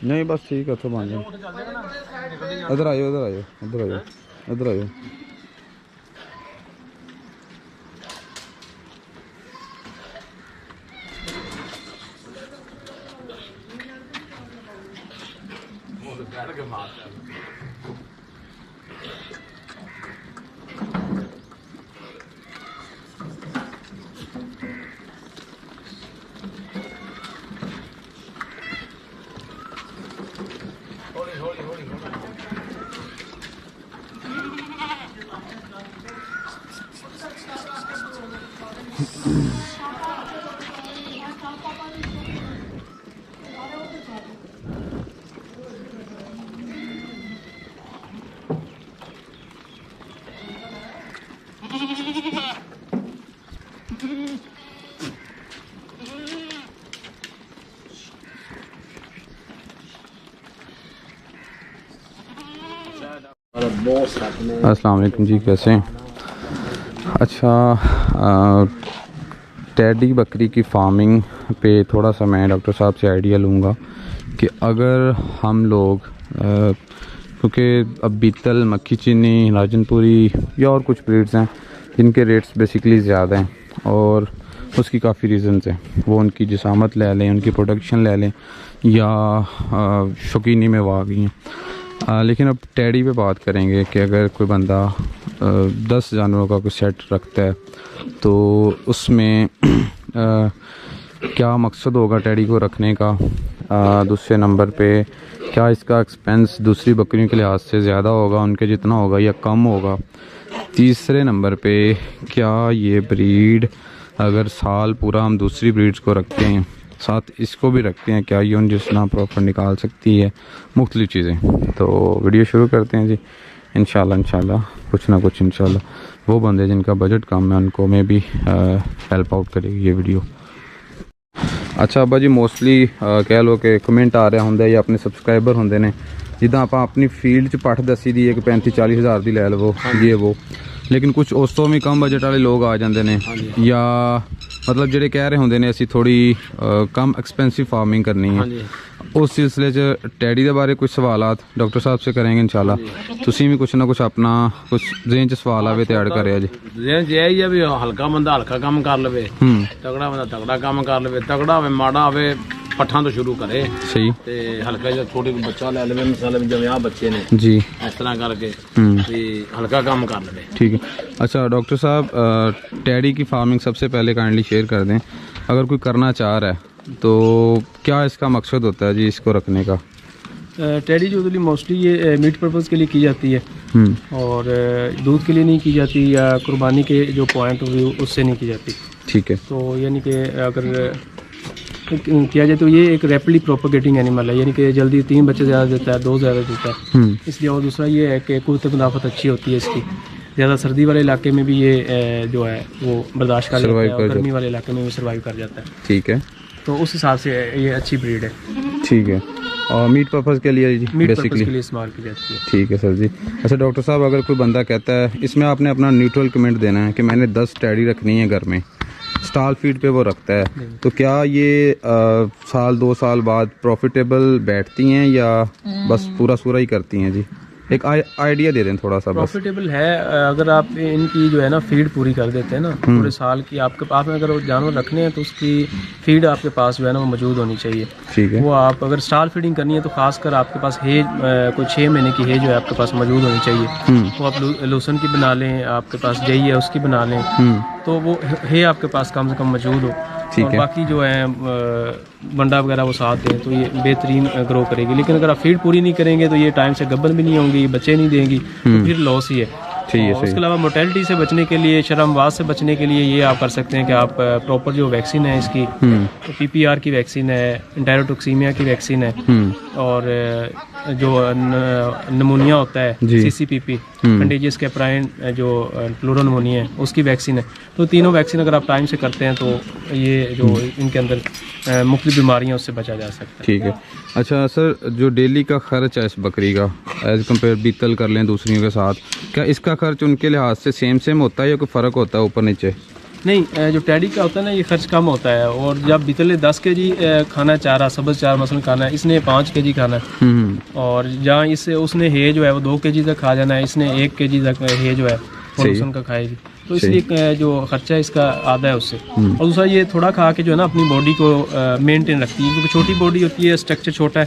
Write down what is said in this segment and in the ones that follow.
नहीं बस ठीक है तो मान जाओ। इधर आइयो इधर आइयो इधर आइयो इधर आइयो। अस्सलाम वालेकुम जी, कैसे हैं? अच्छा, टैडी बकरी की फार्मिंग पे थोड़ा सा मैं डॉक्टर साहब से आइडिया लूँगा कि अगर हम लोग क्योंकि अब बीतल, मक्खी चीनी, राजनपुरी या और कुछ ब्रीड्स हैं जिनके रेट्स बेसिकली ज़्यादा हैं और उसकी काफ़ी रीज़न्स हैं। वो उनकी जिसामत ले लें, उनकी प्रोडक्शन ले लें या शौकीनी में वो आ गई हैं। लेकिन अब टैडी पे बात करेंगे कि अगर कोई बंदा 10 जानवरों का कोई सेट रखता है तो उसमें क्या मकसद होगा टैडी को रखने का। दूसरे नंबर पे क्या इसका एक्सपेंस दूसरी बकरियों के लिहाज से ज़्यादा होगा, उनके जितना होगा या कम होगा। तीसरे नंबर पे क्या ये ब्रीड अगर साल पूरा हम दूसरी ब्रीड्स को रखते हैं साथ इसको भी रखते हैं, क्या ये उन जितना प्रॉफिट निकाल सकती है, मुख्तलिफ़ चीज़ें। तो वीडियो शुरू करते हैं जी। इंशाल्लाह कुछ ना कुछ इंशाल्लाह वो बंदे जिनका बजट कम है उनको में भी हेल्प आउट करेगी ये वीडियो। अच्छा अब्बा जी, मोस्टली कह लो कि कमेंट आ रहा होंगे या अपने सबसक्राइबर होंगे ने जिदा आप अपनी फील्ड च पट्ठ दसी दी है कि 35-40 हज़ार की लै लवो ये वो, लेकिन कुछ उस तो भी कम बजट वाले लोग आ जाते हैं या मतलब जेडे कह रहे होंगे ने असी थोड़ी कम एक्सपेंसिव फार्मिंग करनी है। उस सिलसिले च टैडी के बारे कुछ सवालात डॉक्टर साहब से करेंगे इंशाल्लाह। तुसी भी कुछ ना कुछ अपना कुछ ज़हन च सवाल आवे तो ऐड करे जी। ज़हन च यही है भी हल्का बंदा हल्का काम कर लवे, तगड़ा बंदा तगड़ा काम कर लवे, तगड़ा होवे माड़ा होवे पट्ठा तो शुरू करे सही ते हल्का जो छोटे बच्चा ले लवे, मिसाल जिवें आ बच्चे ने जी इस तरह करके हल्का काम कर लवे। ठीक है। अच्छा डॉक्टर साहब, टैडी की फार्मिंग सबसे पहले काइंडली शेयर कर दें, अगर कोई करना चाह रहा है तो क्या इसका मकसद होता है जी इसको रखने का? टैडी जो मोस्टली ये मीट पर्पज़ के लिए की जाती है और दूध के लिए नहीं की जाती या कुर्बानी के जो पॉइंट ऑफ व्यू उससे नहीं की जाती। ठीक है। तो यानी कि अगर किया जाए तो ये एक रैपिडली प्रोपगेटिंग एनिमल है, यानी कि जल्दी 3 बच्चे ज़्यादा देता है, 2 ज़्यादा देता है इसलिए। और दूसरा ये है कि कुत मुनाफत अच्छी होती है इसकी, ज़्यादा सर्दी वाले इलाके में भी ये जो है वो बर्दाश्त कर लेता है और गर्मी वाले इलाके में भी सर्वाइव कर जाता है। ठीक है। तो उस हिसाब से ये अच्छी ब्रीड है। ठीक है। और मीट पर्पज़ के लिए जी मीट पर्पज़ के लिए इस्तेमाल की जाती है। ठीक है सर जी। अच्छा डॉक्टर साहब, अगर कोई बंदा कहता है, इसमें आपने अपना न्यूट्रल कमेंट देना है कि मैंने 10 टैडी रखनी है घर में, स्टॉल फीड पे वो रखता है, तो क्या ये साल 2 साल बाद प्रॉफिटेबल बैठती हैं या बस पूरा सूरा ही करती हैं जी? एक आइडिया दे दें थोड़ा सा। प्रॉफिटेबल है अगर आप इनकी जो है ना फीड पूरी कर देते हैं ना पूरे साल की। आपके पास में अगर वो जानवर रखने हैं तो उसकी फीड आपके पास जो है ना वो मौजूद होनी चाहिए। ठीक है। वो आप अगर स्टार फीडिंग करनी है तो खासकर आपके पास हेज कोई 6 महीने की हेज जो है आपके पास मौजूद होनी चाहिए। वो आप लूसन की बना लें, आपके पास जई है उसकी बना लें, तो वो है आपके पास कम से कम मौजूद हो। और बाकी जो है बंडा वगैरह वो साथ दें तो ये बेहतरीन ग्रो करेगी। लेकिन अगर आप फीड पूरी नहीं करेंगे तो ये टाइम से गब्बन भी नहीं होंगी, बच्चे नहीं देंगी, तो फिर लॉस ही है। ठीक है। उसके अलावा मोर्टेलिटी से बचने के लिए, शर्मवाद से बचने के लिए ये आप कर सकते हैं कि आप प्रॉपर जो वैक्सीन है इसकी, तो PPR की वैक्सीन है, एंटेरोटॉक्सीमिया की वैक्सीन है और जो नमूनिया होता है CCPP कंटेजियस कैप्राइन जो प्लूरोनमोनिया है उसकी वैक्सीन है। तो तीनों वैक्सीन अगर आप टाइम से करते हैं तो ये जो इनके अंदर मुख्तलिफ बीमारियां उससे बचा जा सकता है। ठीक है। अच्छा सर, जो डेली का खर्च है इस बकरी का एज कम्पेयर बीतल कर लें दूसरियों के साथ, क्या इसका खर्च उनके लिहाज से सेम होता है या कोई फ़र्क होता है ऊपर नीचे? नहीं, जो टैडी का होता है ना, ये खर्च कम होता है। और जब बितले 10 kg खाना चाह रहा, सब्ज़ चार मसलन खाना है, इसने 5 kg खाना है। और जहाँ इससे उसने हे जो है वो 2 kg तक खा जाना है, इसने 1 kg तक हे जो है पोर्शन का खाएगी। तो इसलिए जो खर्चा है इसका आधा है उससे। और दूसरा ये थोड़ा खा के जो है ना अपनी बॉडी को मेंटेन रखती है, क्योंकि छोटी बॉडी होती है, स्ट्रक्चर छोटा है,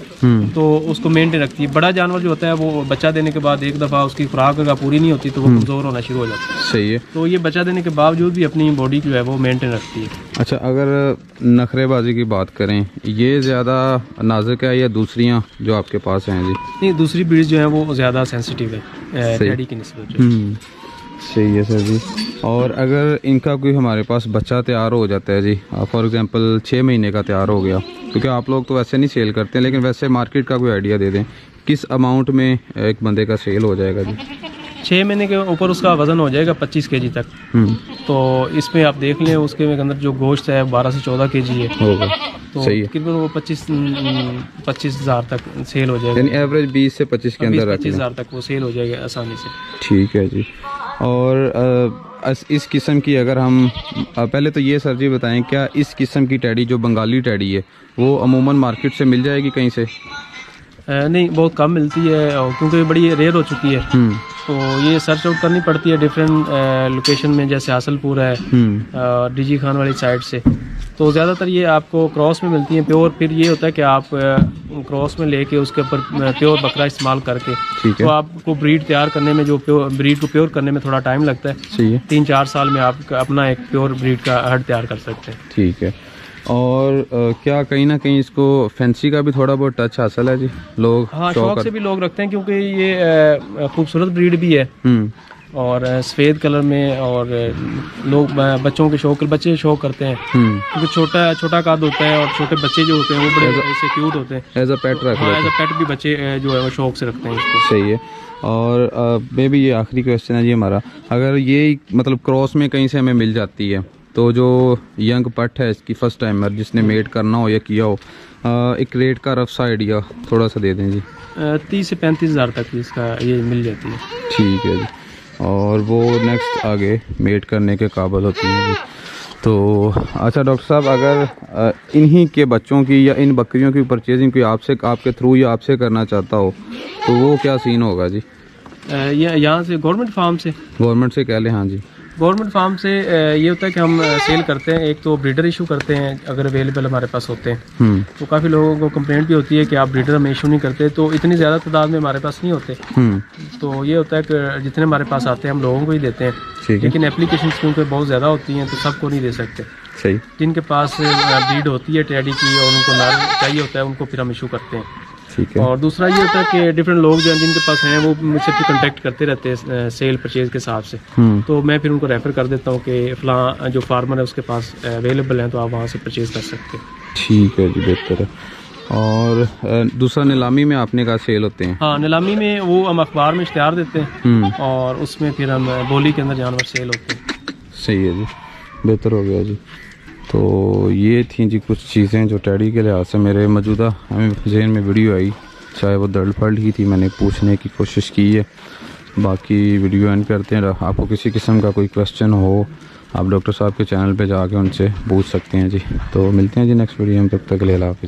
तो उसको मेंटेन रखती है। बड़ा जानवर जो होता है वो बच्चा देने के बाद एक दफ़ा उसकी खुराक अगर पूरी नहीं होती तो वो कमज़ोर होना शुरू हो जाता है। सही है। तो ये बच्चा देने के बावजूद भी अपनी बॉडी जो है वो मेंटेन रखती है। अच्छा, अगर नखरेबाजी की बात करें, ये ज़्यादा नाजुक है या दूसरियाँ जो आपके पास हैं जी? नहीं, दूसरी ब्रीड जो है वो ज़्यादा सेंसिटिव है टैडी की निस्बत जो है। सही है सर जी। और अगर इनका कोई हमारे पास बच्चा तैयार हो जाता है जी, फॉर एग्जांपल 6 महीने का तैयार हो गया, क्योंकि आप लोग तो वैसे नहीं सेल करते, लेकिन वैसे मार्केट का कोई आइडिया दे दें, किस अमाउंट में एक बंदे का सेल हो जाएगा जी? 6 महीने के ऊपर उसका वज़न हो जाएगा 25 kg तक। तो इसमें आप देख लें उसके अंदर जो गोश्त है 12 से 14 kg है होगा। तो सही है। तकरीबन वो 25,000 तक सेल हो जाएगा। यानी एवरेज 20 से 25 के अंदर रख लें। 25,000 तक वो सेल हो जाएगा आसानी से। ठीक है जी। और इस किस्म की अगर हम पहले तो ये सर जी बताएं, क्या इस किस्म की टैडी जो बंगाली टैडी है वो अमूमन मार्केट से मिल जाएगी कहीं से? नहीं, बहुत कम मिलती है, और क्योंकि बड़ी रेयर हो चुकी है तो ये सर्च आउट करनी पड़ती है डिफरेंट लोकेशन में, जैसे हासलपुर है, डीजी खान वाली साइड से। तो ज़्यादातर ये आपको क्रॉस में मिलती हैं प्योर। फिर ये होता है कि आप क्रॉस में लेके उसके ऊपर प्योर बकरा इस्तेमाल करके, तो आपको ब्रीड तैयार करने में, जो ब्रीड को प्योर करने में थोड़ा टाइम लगता है। सही है। 3-4 साल में आप अपना एक प्योर ब्रीड का हट तैयार कर सकते हैं। ठीक है। और क्या कहीं ना कहीं इसको फैंसी का भी थोड़ा बहुत टच हासिल है जी? लोग हाँ, शौक से भी लोग रखते हैं, क्योंकि ये खूबसूरत ब्रीड भी है और सफ़ेद कलर में। और लोग बच्चों के शौक, बच्चे शौक करते हैं, क्योंकि छोटा कद होता है और छोटे बच्चे जो होते हैं वो बड़े ऐसे क्यूट होते हैं। एज अ पेट रख हाँ, एज अ पेट भी बच्चे जो है वो शौक से रखते हैं इसको। सही है। और मे भी ये आखिरी क्वेश्चन है जी हमारा, अगर ये मतलब क्रॉस में कहीं से हमें मिल जाती है, तो जो यंग पट है इसकी फर्स्ट टाइमर जिसने मेट करना हो या किया हो, एक रेट का रफ सा आइडिया थोड़ा सा दे दें जी। 30 से 35,000 तक इसका ये मिल जाती है। ठीक है जी। और वो नेक्स्ट आगे मेट करने के काबिल होती हैं जी। तो अच्छा डॉक्टर साहब, अगर इन्हीं के बच्चों की या इन बकरियों की परचेजिंग कोई आपसे, आपके थ्रू या आपसे करना चाहता हो, तो वो क्या सीन होगा जी? यहाँ से गवर्नमेंट फार्म से? गवर्नमेंट से कह लें। हाँ जी, गवर्नमेंट फार्म से ये होता है कि हम सेल करते हैं। एक तो ब्रीडर इशू करते हैं अगर अवेलेबल हमारे पास होते हैं, तो काफ़ी लोगों को कंप्लेंट भी होती है कि आप ब्रीडर हमें इशू नहीं करते, तो इतनी ज़्यादा तादाद में हमारे पास नहीं होते। तो ये होता है कि जितने हमारे पास आते हैं हम लोगों को ही देते हैं, लेकिन एप्लीकेशन क्योंकि बहुत ज़्यादा होती हैं तो सबको नहीं दे सकते। सही। जिनके पास ब्रीड होती है टैडी की और उनको नाम चाहिए होता है, उनको फिर हम इशू करते हैं। ठीक है। और दूसरा ये होता है कि डिफरेंट लोग जो हैं जिनके पास हैं वो मुझसे फिर कांटेक्ट करते रहते हैं सेल परचेज के हिसाब से, तो मैं फिर उनको रेफ़र कर देता हूँ कि फ़लाँ जो फार्मर है उसके पास अवेलेबल हैं, तो आप वहाँ से परचेज़ कर सकते हैं। ठीक है जी, बेहतर है। और दूसरा नीलामी में आपने कहा सेल होते हैं? हाँ, नीलामी में वो हम अखबार में इश्तिहार देते हैं और उसमें फिर हम बोली के अंदर जानवर सेल होते हैं। सही है जी, बेहतर हो गया जी। तो ये थी जी कुछ चीज़ें जो टैडी के लिहाज से मेरे मौजूदा हमें जहन में वीडियो आई, चाहे वो दर्द फर्ड ही थी, मैंने पूछने की कोशिश की है। बाकी वीडियो एंड करते हैं। आपको किसी किस्म का कोई क्वेश्चन हो, आप डॉक्टर साहब के चैनल पे जाके उनसे पूछ सकते हैं जी। तो मिलते हैं जी नेक्स्ट वीडियो में, तब तक के लिए अल्लाह हाफ़िज़।